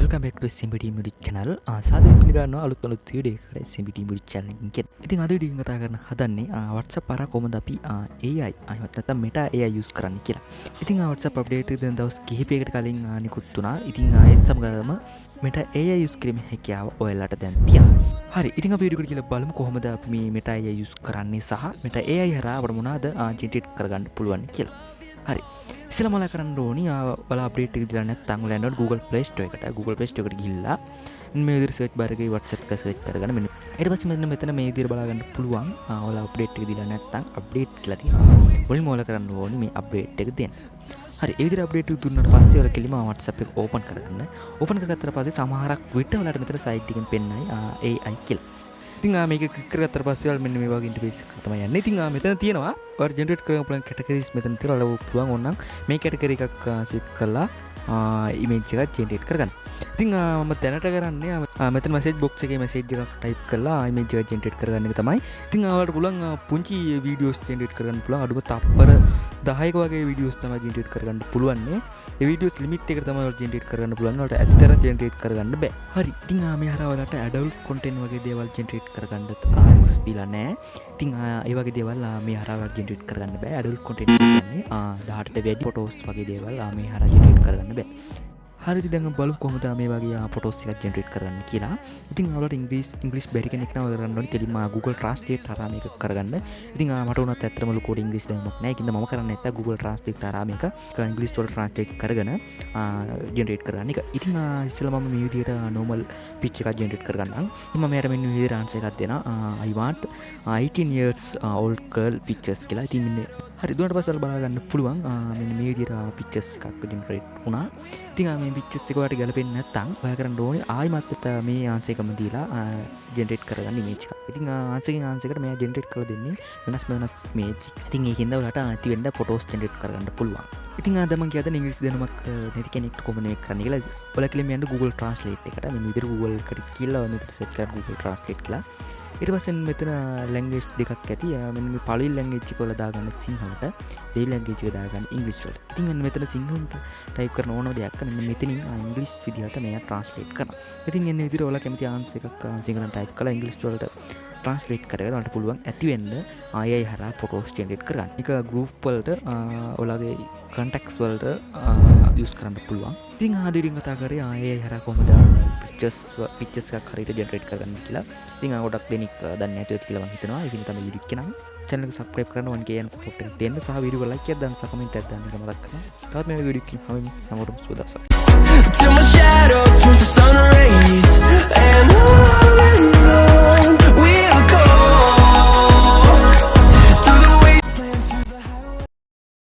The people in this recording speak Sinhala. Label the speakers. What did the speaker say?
Speaker 1: welcome back to SMBT Music channel. සාදරයෙන් පිළිගන්නවා අලුත් වීඩියෝ එකකට SMBT Music channel එකෙන්. ඉතින් අද වීඩියෝ එක කතා කරන්න හදන්නේ WhatsApp හරහා කොහොමද අපි AI අයවත් නැත්නම් Meta AI use කරන්නේ කියලා. ඉතින් WhatsApp update එක දැන් දවස් කිහිපයකට කලින් නිකුත් වුණා. ඉතින් ඒත් සමගම Meta AI use කිරීමේ හැකියාව ඔයාලට දැන් තියෙනවා. හරි. ඉතින් අපි වීඩියෝ එකට ගිහලා බලමු කොහොමද අපි මේ Meta AI use කරන්නේ සහ Meta AI හරහා අපිට මොනවද generate කරගන්න පුළුවන් කියලා. හරි. ඉස්සෙල්ලා මම කරන්න ඕනි ඔයාලා අප්ඩේට් එක දීලා නැත්නම් ඔයාලා යනවා Google Play Store එකට. Google Play Store එකට ගිහිල්ලා මේ විදිහට search bar එකේ WhatsApp එක search කරගන්න. මෙන්න ඊට පස්සේ මෙතන මේ විදිහට බලා ගන්න පුළුවන්. ඔයාලා අප්ඩේට් එක දීලා නැත්නම් අප්ඩේට් කියලා තියෙනවා. මුලින්ම ඔයාලා කරන්න ඕනි මේ අප්ඩේට් එක දෙන්න. හරි. ඒ විදිහට අප්ඩේට් එක දුන්නාට පස්සේ ඔයාලා කෙලිම WhatsApp එක ඕපන් කරගන්න. ඕපන් කරගත්තට පස්සේ සමහරක් විට ඔයාලට මෙතන site එකෙන් පෙන්නයි AI කියලා. ඉතින් මේක ක්ලික් කරගත්තට පස්සේ ඔයාලා මෙන්න මේ වගේ ඉන්ටර්ෆේස් එකක් තමයි යන්නේ. ඉතින් මෙතන තියෙනවා ඔයාලා ජෙනරේට් කරගන්න පුළුවන් කැටගරිස් මෙතන තියෙනවා. ඔයාලා පුළුවන් ඕනනම් මේ කැටගරි එකක් සිලෙක්ට් කරලා ඉමේජ් එකක් ජෙනරේට් කරගන්න. ඉතින් මම දැනට කරන්නේ මෙතන මැසේජ් බොක්ස් එකේ මැසේජ් එකක් ටයිප් කරලා ඉමේජ් එකක් ජෙනරේට් කරගන්න එක තමයි. ඉතින් ඔයාලට පුළුවන් පුංචි වීඩියෝස් ජෙනරේට් කරගන්න පුළුවන්. අඩුම තප්පර 10ක වගේ වීඩියෝස් තමයි ජෙනරේට් කරගන්න පුළුවන් නේ. ඒ වීඩියෝස් ලිමිට් එකට තමයි ඔයාලට ජෙනරේට් කරගන්න පුළුවන්. ඔයාලට ඇත්තටම ජෙනරේට් කරගන්න බෑ. හරි. ඉතින් මේ හරහා ඔයාලට ඇඩල්ට් කන්ටෙන්ට් වගේ දේවල් ජෙනරේට් කරගන්න access දීලා නැහැ. ඉතින් ඒ වගේ දේවල් මේ හරහා ඔයාලට ජෙනරේට් කරගන්න බෑ. ඇඩල්ට් කන්ටෙන්ට් කියන්නේ 18ට වැඩි ෆොටෝස් වගේ දේවල් මේ හරහා ජෙනරේට් කරගන්න බෑ. හරි. ඉතින් දැන් බලමු කොහොමද මේ වගේ ෆොටෝස් එකක් ජෙනරේට් කරන්න කියලා. ඉතින් ඔයාලට ඉංග්‍රීසි බැරි කෙනෙක් නම් ඔයාලා කරන්න ඕනේ කෙලින්ම Google Translate හරහා මේක කරගන්න. ඉතින් මට උනත් ඇත්තටම ලොකු ඉංග්‍රීසි දැනුමක් නැහැ. ඒකින්ද මම කරන්නේ නැත්නම් Google Translate හරහා මේක ඉංග්‍රීසි වලට translate කරගෙන ජෙනරේට් කරගන්න එක. ඉතින් ඉස්සෙල්ලා මම මේ විදිහට normal pitch එකක් ජෙනරේට් කරගන්නම්. ඉතින් මම යාට මෙන්න මේ විදිහට answer එකක් දෙනවා. I want 18 years old girl pictures කියලා. ඉතින් මෙන්න හරි. දුන්නාට පස්සේ බලලා ගන්න පුළුවන් මෙන්න මේ විදිහට pictures එකක් ජෙනරේට් වුණා. ඉතින් මේ pictures එක ඔයාලට ගැලපෙන්නේ නැත්නම් ඔයා කරන්න ඕනේ ආයිමත් මේ answer එකම දීලා ජෙනරේට් කරගන්න image එකක්. ඉතින් answer එකට මෙයා ජෙනරේට් කරලා දෙන්නේ වෙනස් image. ඉතින් ඒකින්ද ඔයාලට ඇති වෙන්න photos ජෙනරේට් කරගන්න පුළුවන්. ඉතින් අද මම කියද ඉංග්‍රීසි දැනුමක් නැති කෙනෙක්ට කොහොමද මේක කරන්න කියලා. ඔයාලා කෙලින්ම යන්න Google Translate එකට. මෙන්න විදිහට Google එකට ගිහලා මෙතන search කරලා Google Translate කියලා. ඊට පස්සේ මෙතන ලැන්ග්වේජ් දෙකක් ඇති. මෙන්න මේ පළවෙනි ලැන්ග්වේජ් එක ඔයාලා දාගන්න සිංහලට, දෙවෙනි ලැන්ග්වේජ් එක දාගන්න ඉංග්‍රීසි වලට. ඉතින් මෙන්න මෙතන සිංහලට ටයිප් කරන ඕනම දෙයක් මෙන්න මෙතනින් ඉංග්‍රීසි විදිහට මෙයා ට්‍රාන්ස්ලේට් කරනවා. ඉතින් එන්නේ විදිහට ඔයාලා කැමති ආන්සර් එකක් සිංහලට ටයිප් කරලා ඉංග්‍රීසි වලට ට්‍රාන්ස්ලේට් කරගෙන ඔයාලට පුළුවන් ඇති වෙන්න AI හරහා ෆොටෝස් ජෙනරේට් කරගන්න. ඒක ගෲප් වලට ඔයාලගේ contacts වලට යූස් කරන්න පුළුවන්. ඉතින් ආදිරින් කතා කරේ AI හරහා කොහොමද pictures එකක් හරියට ජෙනරේට් කරගන්න කියලා. ඉතින් ගොඩක් දෙනෙක් දන්නේ නැතුව ඇති කියලා මම හිතනවා. ඒකින් තමයි වීඩියෝ එක නම් channel එක subscribe කරන්න 1k යන support එක දෙන්න සහ වීඩියෝ එක like එකක් දාන්න සහ comment එකක් දාන්න මතක් කරගන්න. තවත් මේ වීඩියෝ එකකින් හැමෝටම සුවදවසක්.